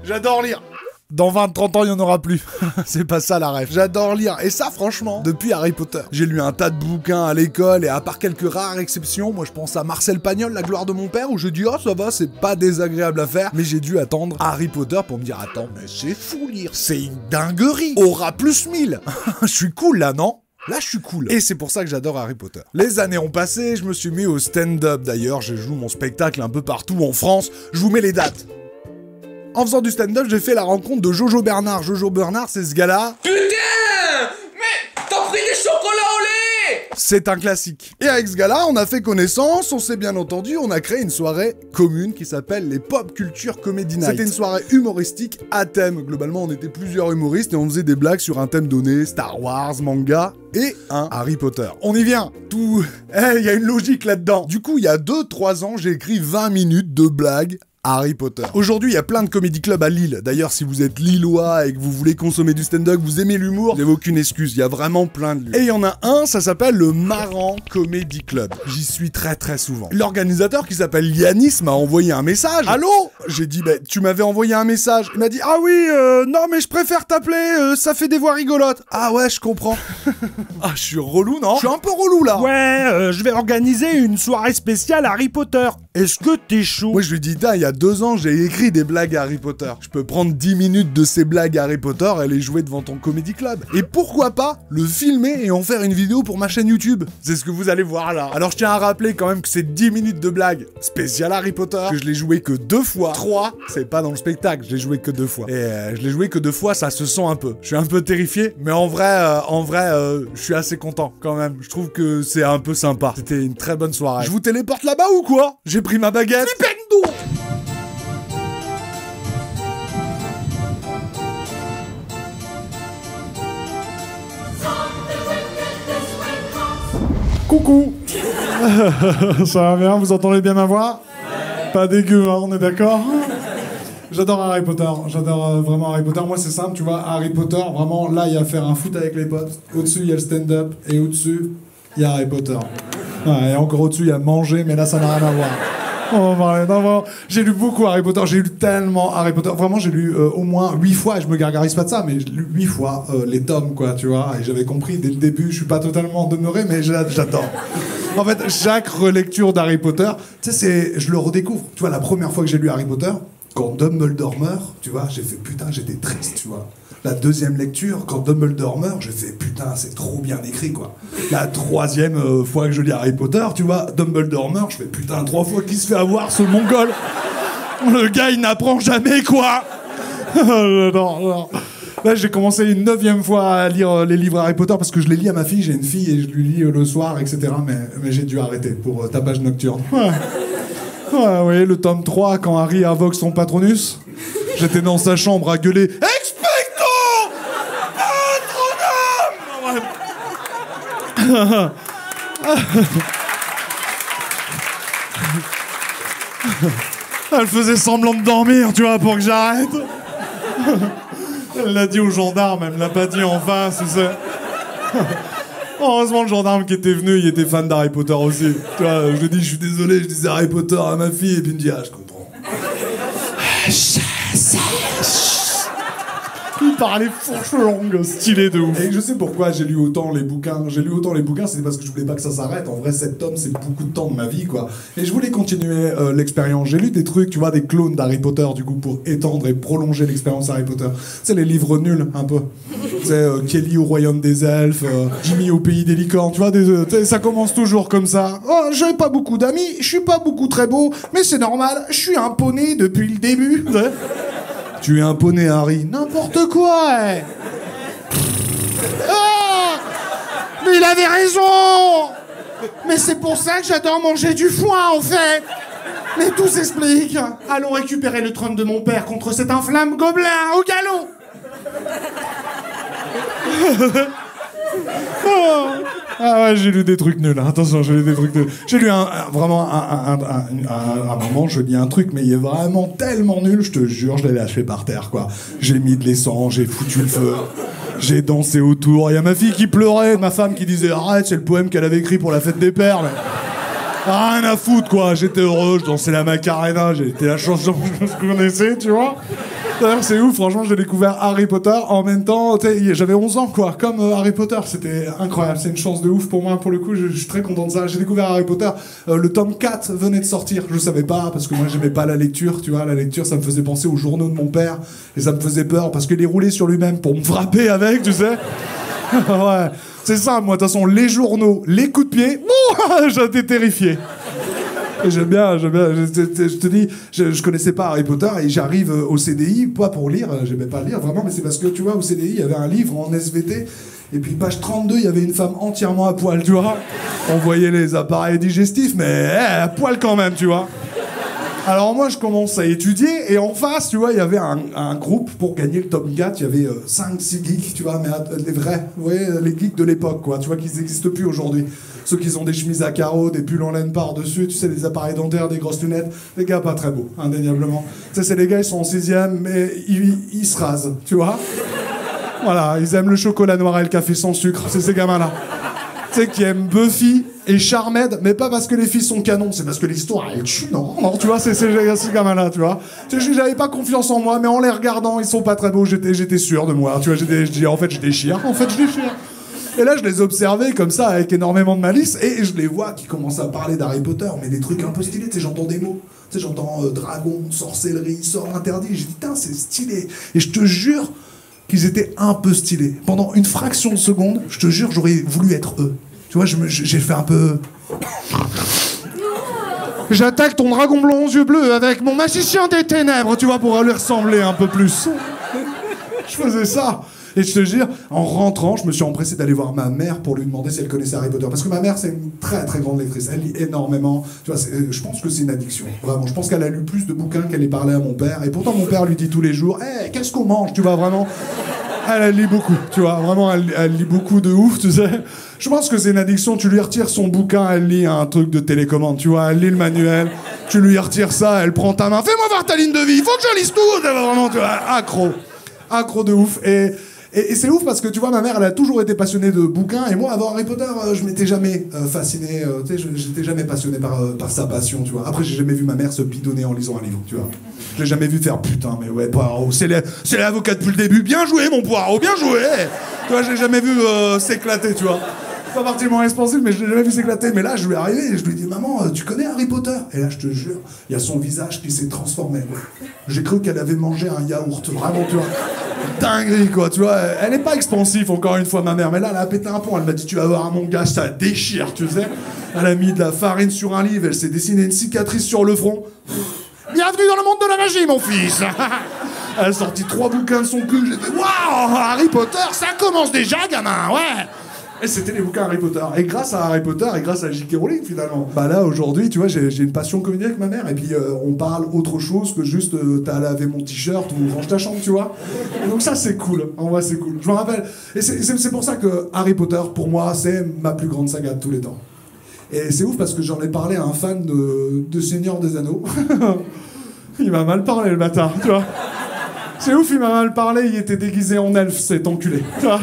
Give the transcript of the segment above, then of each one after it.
J'adore lire. Dans 20-30 ans, il n'y en aura plus. C'est pas ça la rêve. J'adore lire. Et ça, franchement, depuis Harry Potter. J'ai lu un tas de bouquins à l'école et à part quelques rares exceptions, moi je pense à Marcel Pagnol, La gloire de mon père, où je dis oh ça va, c'est pas désagréable à faire. Mais j'ai dû attendre Harry Potter pour me dire attends, mais c'est fou lire. C'est une dinguerie. Aura plus 1000. Je suis cool là, non? Là, je suis cool. Et c'est pour ça que j'adore Harry Potter. Les années ont passé, je me suis mis au stand-up. D'ailleurs, je joue mon spectacle un peu partout en France. Je vous mets les dates. En faisant du stand-up, j'ai fait la rencontre de Jojo Bernard. Jojo Bernard, c'est ce gars-là. Putain! Mais t'as pris des chocolats au lait! C'est un classique. Et avec ce gars-là, on a fait connaissance, on s'est bien entendu, on a créé une soirée commune qui s'appelle les Pop Culture Comedy Night. C'était une soirée humoristique à thème. Globalement, on était plusieurs humoristes et on faisait des blagues sur un thème donné, Star Wars, manga et un Harry Potter. On y vient. Tout... il y a une logique là-dedans. Du coup, il y a 2-3 ans, j'ai écrit 20 minutes de blagues Harry Potter. Aujourd'hui, il y a plein de comédie clubs à Lille. D'ailleurs, si vous êtes lillois et que vous voulez consommer du stand-up, vous aimez l'humour, vous n'avez aucune excuse. Il y a vraiment plein de lieux. Et il y en a un, ça s'appelle le Marrant Comedy Club. J'y suis très très souvent. L'organisateur qui s'appelle Yanis m'a envoyé un message. Allô? J'ai dit, bah, tu m'avais envoyé un message. Il m'a dit, ah oui, non mais je préfère t'appeler, ça fait des voix rigolotes. Ah ouais, je comprends. Ah, je suis relou, non? Je suis un peu relou là. Ouais, je vais organiser une soirée spéciale Harry Potter. Est-ce que t'es chaud? Moi je lui dis, il y a 2 ans j'ai écrit des blagues Harry Potter. Je peux prendre 10 minutes de ces blagues Harry Potter et les jouer devant ton comedy club. Et pourquoi pas le filmer et en faire une vidéo pour ma chaîne YouTube? C'est ce que vous allez voir là. Alors je tiens à rappeler quand même que c'est 10 minutes de blagues spéciales Harry Potter, que je l'ai joué que 2 fois. 3, c'est pas dans le spectacle, je l'ai joué que 2 fois. Et je l'ai joué que 2 fois, ça se sent un peu. Je suis un peu terrifié, mais en vrai, je suis assez content quand même. Je trouve que c'est un peu sympa. C'était une très bonne soirée. Je vous téléporte là-bas ou quoi? J'ai pris ma baguette. Flipendo! Coucou. Ça va bien, vous entendez bien ma voix? Pas dégueu, hein, on est d'accord? J'adore Harry Potter, j'adore vraiment Harry Potter. Moi c'est simple, tu vois, Harry Potter, vraiment là il y a faire un foot avec les potes. Au-dessus il y a le stand-up et au-dessus il y a Harry Potter. Ouais, et encore au-dessus il y a manger, mais là ça n'a rien à voir. On va parler. Non, vraiment, j'ai lu beaucoup Harry Potter, j'ai lu tellement Harry Potter. Vraiment, j'ai lu au moins 8 fois, et je me gargarise pas de ça, mais j'ai lu 8 fois les tomes, quoi, tu vois. Et j'avais compris dès le début, je suis pas totalement demeuré, mais j'adore. En fait, chaque relecture d'Harry Potter, tu sais, je le redécouvre. Tu vois, la première fois que j'ai lu Harry Potter, quand Dumbledore meurt, tu vois, j'ai fait putain, j'étais triste, tu vois. La deuxième lecture, quand Dumbledore meurt, j'ai fait putain, c'est trop bien écrit, quoi. La troisième fois que je lis Harry Potter, tu vois, Dumbledore meurt, je fais putain, 3 fois qu'il se fait avoir, ce mongol. Le gars, il n'apprend jamais, quoi. Non. Là, j'ai commencé une 9e fois à lire les livres Harry Potter parce que je les lis à ma fille, j'ai une fille et je lui lis le soir, etc. Mais j'ai dû arrêter pour tapage nocturne. Ouais, oui, le tome 3, quand Harry invoque son Patronus, j'étais dans sa chambre à gueuler Expecto Patronum. Elle faisait semblant de dormir, tu vois, pour que j'arrête. Elle l'a dit au gendarme, elle me l'a pas dit en face, c'est... Heureusement, le gendarme qui était venu, il était fan d'Harry Potter aussi. Tu vois, je lui dis, je suis désolé, je disais Harry Potter à ma fille, et puis il me dit, ah, je comprends. Il parlait fourche longue, stylé de ouf. Et je sais pourquoi j'ai lu autant les bouquins. J'ai lu autant les bouquins, c'est parce que je voulais pas que ça s'arrête. En vrai, 7 tomes, c'est beaucoup de temps de ma vie, quoi. Et je voulais continuer l'expérience. J'ai lu des trucs, tu vois, des clones d'Harry Potter, du coup, pour étendre et prolonger l'expérience Harry Potter. C'est les livres nuls, un peu. C'est Kelly au royaume des elfes, Jimmy au pays des licornes, tu vois, ça commence toujours comme ça. Oh, j'ai pas beaucoup d'amis, je suis pas beaucoup très beau, mais c'est normal, je suis un poney depuis le début. Tu es un poney, Harry. N'importe quoi, Ah, mais il avait raison. Mais c'est pour ça que j'adore manger du foin, en fait. Mais tout s'explique. Allons récupérer le trône de mon père contre cet infâme gobelin au galop. Oh. Ah ouais, j'ai lu des trucs nuls. Attention, j'ai lu des trucs nuls. J'ai lu vraiment un moment, je lis un truc, mais il est vraiment tellement nul, je te jure, je l'ai lâché par terre, quoi. J'ai mis de l'essence, j'ai foutu le feu, j'ai dansé autour. Il y a ma fille qui pleurait, ma femme qui disait arrête, c'est le poème qu'elle avait écrit pour la fête des pères. Mais... rien à foutre, quoi. J'étais heureux, je dansais la Macarena, j'étais la chanson que je connaissais, tu vois. D'ailleurs, c'est ouf, franchement, j'ai découvert Harry Potter en même temps, j'avais 11 ans, quoi, comme Harry Potter, c'était incroyable, c'est une chance de ouf pour moi, pour le coup, je suis très content de ça. J'ai découvert Harry Potter, le tome 4 venait de sortir, je savais pas, parce que moi, j'aimais pas la lecture, tu vois, la lecture, ça me faisait penser aux journaux de mon père, et ça me faisait peur, parce qu'il est roulé sur lui-même pour me frapper avec, tu sais. Ouais, c'est ça, moi, de toute façon, les journaux, les coups de pied, j'étais terrifié. J'aime bien, je te dis, je connaissais pas Harry Potter et j'arrive au CDI, pas pour lire, j'aimais pas lire vraiment, mais c'est parce que tu vois, au CDI, il y avait un livre en SVT, et puis page 32, il y avait une femme entièrement à poil, tu vois. On voyait les appareils digestifs, mais à poil quand même, tu vois. Alors moi, je commence à étudier, et en face, tu vois, il y avait un groupe, pour gagner le tome 4, il y avait 5-6 geeks, tu vois, mais les vrais, vous voyez, les geeks de l'époque, quoi, tu vois, qui n'existent plus aujourd'hui. Ceux qui ont des chemises à carreaux, des pulls en laine par-dessus, tu sais, des appareils dentaires, des grosses lunettes, des gars pas très beaux, indéniablement. Tu sais, c'est les gars, ils sont en 6e, mais ils se rasent, tu vois. Voilà, ils aiment le chocolat noir et le café sans sucre, c'est ces gamins-là. Tu sais, qui aiment Buffy et Charmed, mais pas parce que les filles sont canons, c'est parce que l'histoire, elle tue, non, tu vois, c'est ces gamins-là, tu vois. Tu sais, j'avais pas confiance en moi, mais en les regardant, ils sont pas très beaux, j'étais sûr de moi, tu vois, je dis, en fait, je déchire. Et là, je les observais comme ça, avec énormément de malice, et je les vois qui commencent à parler d'Harry Potter, mais des trucs un peu stylés, tu sais, j'entends des mots. Tu sais, j'entends dragon, sorcellerie, sort interdit, j'ai dit, putain, c'est stylé. Et je te jure qu'ils étaient un peu stylés. Pendant une fraction de seconde, je te jure, j'aurais voulu être eux. Tu vois, j'ai fait un peu... J'attaque ton dragon blond aux yeux bleus avec mon magicien des ténèbres, tu vois, pour lui ressembler un peu plus. Je faisais ça. Et je te jure, en rentrant, je me suis empressé d'aller voir ma mère pour lui demander si elle connaissait Harry Potter. Parce que ma mère, c'est une très très grande lectrice. Elle lit énormément. Tu vois, je pense que c'est une addiction. Vraiment. Je pense qu'elle a lu plus de bouquins qu'elle ait parlé à mon père. Et pourtant, mon père lui dit tous les jours, hey, qu'est-ce qu'on mange? Tu vois, vraiment. Elle lit beaucoup. Tu vois, vraiment, elle lit beaucoup de ouf, tu sais. Je pense que c'est une addiction. Tu lui retires son bouquin, elle lit un truc de télécommande. Tu vois, elle lit le manuel. Tu lui retires ça, elle prend ta main. Fais-moi voir ta ligne de vie. Il faut que je lise tout. Vraiment, tu vois, accro. Accro de ouf. Et c'est ouf parce que tu vois, ma mère, elle a toujours été passionnée de bouquins, et moi, avant Harry Potter, je m'étais jamais fasciné, tu sais, j'étais jamais passionné par sa passion, tu vois. Après, j'ai jamais vu ma mère se bidonner en lisant un livre, tu vois. Je l'ai jamais vu faire putain, mais ouais, Poirot, c'est l'avocat depuis le début, bien joué, mon Poirot, bien joué. Tu vois, je l'ai jamais vu s'éclater, tu vois. Pas particulièrement expansif, mais je l'ai jamais vu s'éclater. Mais là, je lui ai arrivé et je lui ai dit, maman, tu connais Harry Potter? Et là, je te jure, il y a son visage qui s'est transformé. J'ai cru qu'elle avait mangé un yaourt, vraiment, tu vois. Dinguerie, quoi, tu vois. Elle est pas expansive, encore une fois, ma mère. Mais là, elle a pété un pont. Elle m'a dit, tu vas voir, mon gars, ça déchire, tu sais. Elle a mis de la farine sur un livre. Elle s'est dessinée une cicatrice sur le front. Bienvenue dans le monde de la magie, mon fils. Elle a sorti 3 bouquins de son cul. J'ai dit, waouh, Harry Potter, ça commence déjà, gamin, ouais. Et c'était les bouquins Harry Potter. Et grâce à Harry Potter et grâce à J.K. Rowling, finalement. Bah là, aujourd'hui, tu vois, j'ai une passion comédie avec ma mère. Et puis, on parle autre chose que juste t'as lavé mon t-shirt ou range ta chambre, tu vois. Et donc ça, c'est cool. En vrai, c'est cool. Je me rappelle. Et c'est pour ça que Harry Potter, pour moi, c'est ma plus grande saga de tous les temps. Et c'est ouf parce que j'en ai parlé à un fan de Seigneur des Anneaux. Il m'a mal parlé, le bâtard, tu vois. C'est ouf, il m'a mal parlé. Il était déguisé en elfe, cet enculé. Tu vois.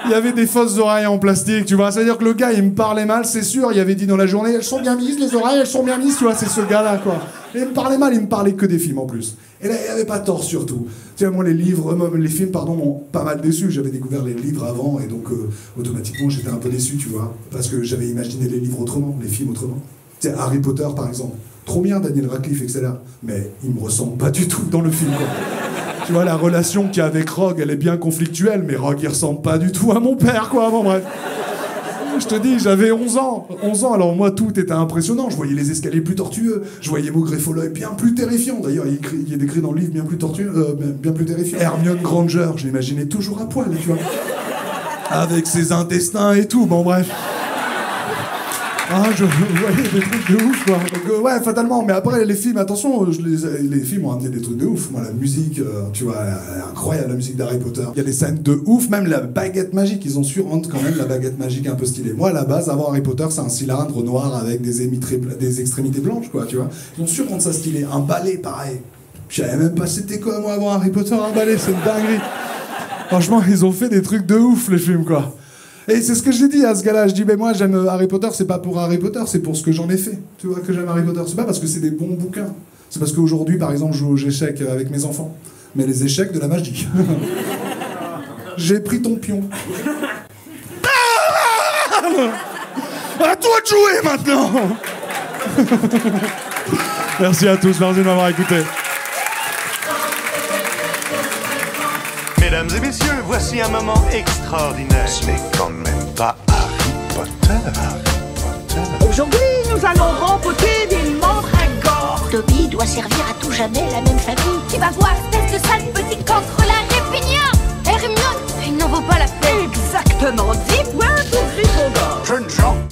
Il y avait des fausses oreilles en plastique, tu vois. C'est-à-dire que le gars, il me parlait mal, c'est sûr. Il avait dit dans la journée, elles sont bien mises, les oreilles, elles sont bien mises, tu vois. C'est ce gars-là, quoi. Et il me parlait mal, il me parlait que des films, en plus. Et là, il avait pas tort, surtout. Tu vois, moi, les films, m'ont pas mal déçu. J'avais découvert les livres avant, et donc, automatiquement, j'étais un peu déçu, tu vois. Parce que j'avais imaginé les livres autrement, les films autrement. Tu sais, Harry Potter, par exemple. Trop bien, Daniel Radcliffe, etc. Mais il me ressemble pas du tout dans le film, quoi. Tu vois, la relation qu'il y a avec Rogue, elle est bien conflictuelle, mais Rogue, il ressemble pas du tout à mon père, quoi. Bon, bref. Je te dis, j'avais 11 ans. 11 ans, alors moi, tout était impressionnant. Je voyais les escaliers plus tortueux. Je voyais Maugrey Folloy bien plus terrifiant. D'ailleurs, il est décrit dans le livre bien plus tortueux, bien plus terrifiant. Hermione Granger, je l'imaginais toujours à poil, tu vois. Avec ses intestins et tout, bon, bref. Ah, je voyais des trucs de ouf, quoi. Donc, ouais, fatalement. Mais après, les films, attention, les films ont amené des trucs de ouf. Moi, la musique, tu vois, elle est incroyable, la musique d'Harry Potter. Il y a des scènes de ouf, même la baguette magique. Ils ont su rendre quand même la baguette magique un peu stylée. Moi, à la base, avant Harry Potter, c'est un cylindre noir avec des extrémités blanches, quoi, tu vois. Ils ont su rendre ça stylé. Un balai, pareil. Je savais même pas c'était quoi, moi, avant Harry Potter, un balai, c'est une dinguerie. Franchement, ils ont fait des trucs de ouf, les films, quoi. Et c'est ce que j'ai dit à ce gars-là. Je dis, ben moi, j'aime Harry Potter, c'est pas pour Harry Potter, c'est pour ce que j'en ai fait. Tu vois, que j'aime Harry Potter. C'est pas parce que c'est des bons bouquins. C'est parce qu'aujourd'hui, par exemple, je joue aux échecs avec mes enfants. mais les échecs de la magie. J'ai pris ton pion. À toi de jouer maintenant. Merci à tous, merci de m'avoir écouté. Mesdames et messieurs, voici un moment extraordinaire. Ce n'est quand même pas Harry Potter. Aujourd'hui, nous allons rempoter des mandragores. Toby doit servir à tout jamais la même famille. Tu vas voir, espèce de sale petit cancre là, répugnant. Hermione, il n'en vaut pas la peine. Exactement 10 points pour Gryffondor. Jeunes gens,